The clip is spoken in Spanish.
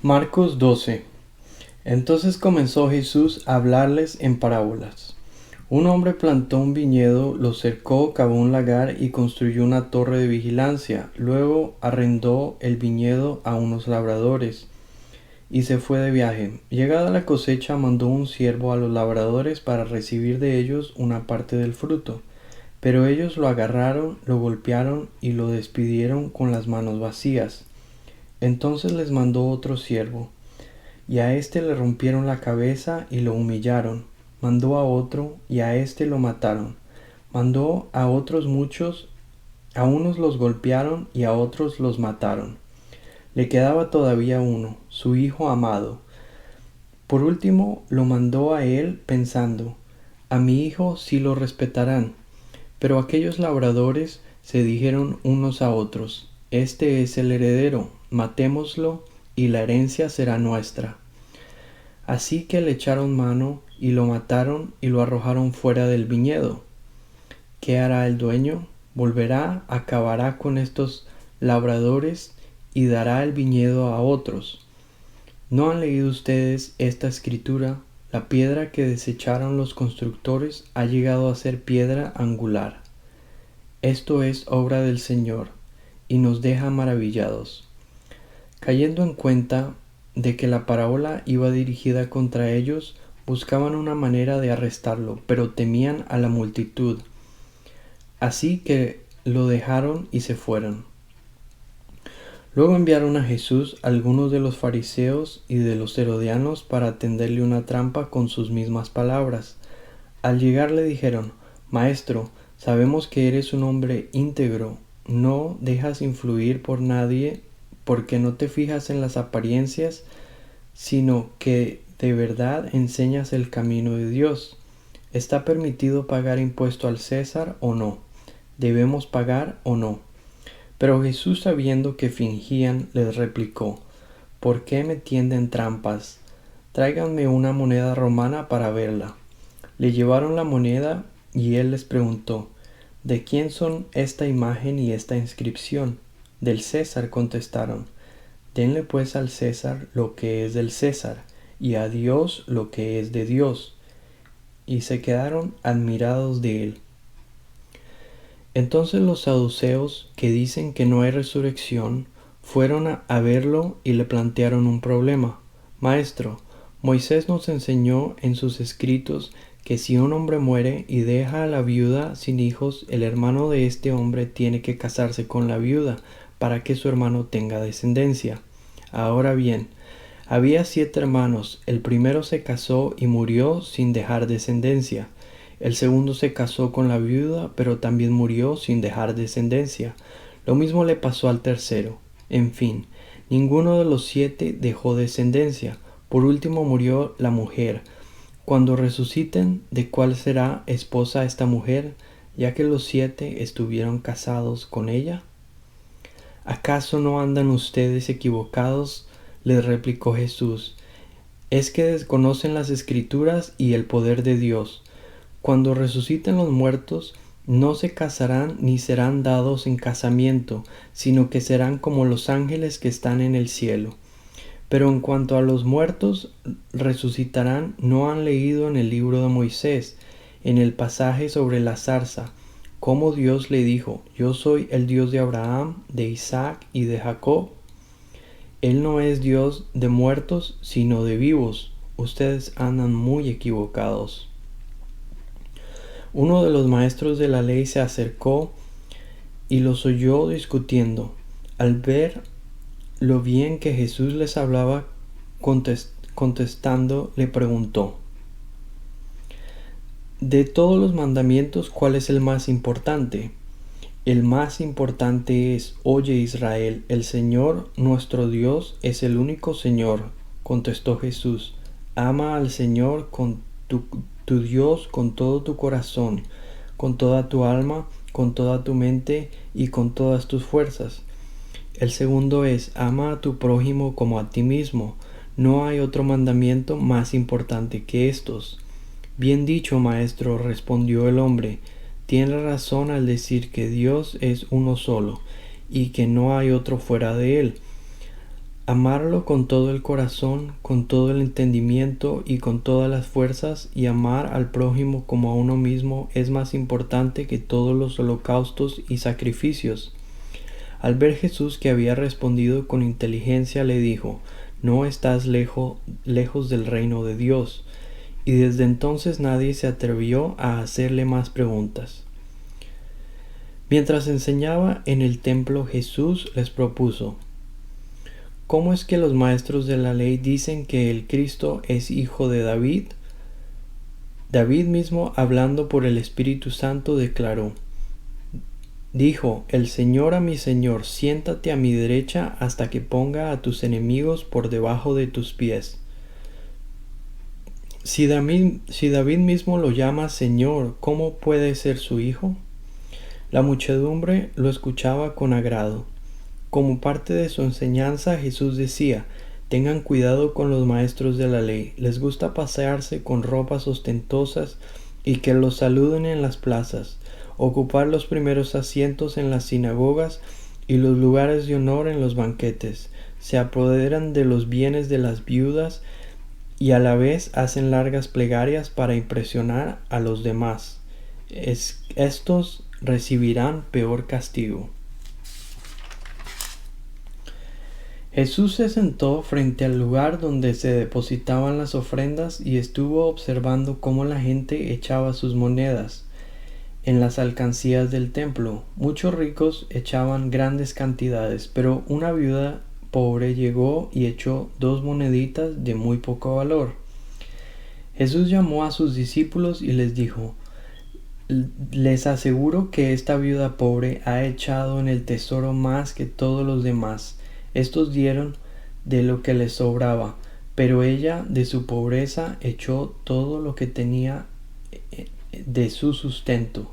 Marcos 12. Entonces comenzó Jesús a hablarles en parábolas. Un hombre plantó un viñedo, lo cercó, cavó un lagar y construyó una torre de vigilancia. Luego arrendó el viñedo a unos labradores y se fue de viaje. Llegada la cosecha, mandó un siervo a los labradores para recibir de ellos una parte del fruto. Pero ellos lo agarraron, lo golpearon y lo despidieron con las manos vacías. Entonces les mandó otro siervo, y a éste le rompieron la cabeza y lo humillaron. Mandó a otro, y a éste lo mataron. Mandó a otros muchos, a unos los golpearon y a otros los mataron. Le quedaba todavía uno, su hijo amado. Por último lo mandó a él pensando, a mi hijo sí lo respetarán. Pero aquellos labradores se dijeron unos a otros, este es el heredero, matémoslo y la herencia será nuestra. Así que le echaron mano y lo mataron y lo arrojaron fuera del viñedo. ¿Qué hará el dueño? Volverá, acabará con estos labradores y dará el viñedo a otros. ¿No han leído ustedes esta escritura? La piedra que desecharon los constructores ha llegado a ser piedra angular. Esto es obra del Señor, y nos deja maravillados. Cayendo en cuenta de que la parábola iba dirigida contra ellos, buscaban una manera de arrestarlo, pero temían a la multitud. Así que lo dejaron y se fueron. Luego enviaron a Jesús algunos de los fariseos y de los herodianos para tenderle una trampa con sus mismas palabras. Al llegar le dijeron, Maestro, sabemos que eres un hombre íntegro, no dejas influir por nadie, porque no te fijas en las apariencias, sino que de verdad enseñas el camino de Dios. ¿Está permitido pagar impuesto al César o no? ¿Debemos pagar o no? Pero Jesús, sabiendo que fingían, les replicó, ¿por qué me tienden trampas? Tráiganme una moneda romana para verla. Le llevaron la moneda y él les preguntó, ¿de quién son esta imagen y esta inscripción? Del César, contestaron. Denle pues al César lo que es del César, y a Dios lo que es de Dios. Y se quedaron admirados de él. Entonces los saduceos, que dicen que no hay resurrección, fueron a verlo y le plantearon un problema. Maestro, Moisés nos enseñó en sus escritos que si un hombre muere y deja a la viuda sin hijos, el hermano de este hombre tiene que casarse con la viuda para que su hermano tenga descendencia. Ahora bien, había 7 hermanos, el primero se casó y murió sin dejar descendencia. El segundo se casó con la viuda, pero también murió sin dejar descendencia. Lo mismo le pasó al tercero. En fin, ninguno de los 7 dejó descendencia. Por último murió la mujer. Cuando resuciten, ¿de cuál será esposa esta mujer, ya que los 7 estuvieron casados con ella? ¿Acaso no andan ustedes equivocados? Les replicó Jesús. Es que desconocen las Escrituras y el poder de Dios. Cuando resuciten los muertos, no se casarán ni serán dados en casamiento, sino que serán como los ángeles que están en el cielo. Pero en cuanto a los muertos resucitarán, ¿no han leído en el libro de Moisés, en el pasaje sobre la zarza, cómo Dios le dijo, yo soy el Dios de Abraham, de Isaac y de Jacob? Él no es Dios de muertos, sino de vivos. Ustedes andan muy equivocados. Uno de los maestros de la ley se acercó y los oyó discutiendo. Al ver lo bien que Jesús les hablaba, contestando, le preguntó, de todos los mandamientos, ¿cuál es el más importante? El más importante es, oye Israel, el Señor nuestro Dios es el único Señor, contestó Jesús. Ama al Señor con tu Dios con todo tu corazón, con toda tu alma, con toda tu mente y con todas tus fuerzas. El segundo es, ama a tu prójimo como a ti mismo. No hay otro mandamiento más importante que estos. Bien dicho, maestro, respondió el hombre. Tiene razón al decir que Dios es uno solo y que no hay otro fuera de él. Amarlo con todo el corazón, con todo el entendimiento y con todas las fuerzas, y amar al prójimo como a uno mismo es más importante que todos los holocaustos y sacrificios. Al ver Jesús que había respondido con inteligencia, le dijo: no estás lejos del reino de Dios. Y desde entonces nadie se atrevió a hacerle más preguntas. Mientras enseñaba en el templo, Jesús les propuso: ¿cómo es que los maestros de la ley dicen que el Cristo es hijo de David? David mismo, hablando por el Espíritu Santo, declaró: dijo el Señor a mi Señor, siéntate a mi derecha hasta que ponga a tus enemigos por debajo de tus pies. Si David mismo lo llama Señor, ¿cómo puede ser su hijo? La muchedumbre lo escuchaba con agrado. Como parte de su enseñanza, Jesús decía: tengan cuidado con los maestros de la ley. Les gusta pasearse con ropas ostentosas y que los saluden en las plazas, ocupar los primeros asientos en las sinagogas y los lugares de honor en los banquetes. Se apoderan de los bienes de las viudas y a la vez hacen largas plegarias para impresionar a los demás. Estos recibirán peor castigo. Jesús se sentó frente al lugar donde se depositaban las ofrendas y estuvo observando cómo la gente echaba sus monedas en las alcancías del templo. Muchos ricos echaban grandes cantidades, pero una viuda pobre llegó y echó 2 moneditas de muy poco valor. Jesús llamó a sus discípulos y les dijo: les aseguro que esta viuda pobre ha echado en el tesoro más que todos los demás. Estos dieron de lo que les sobraba, pero ella de su pobreza echó todo lo que tenía de su sustento.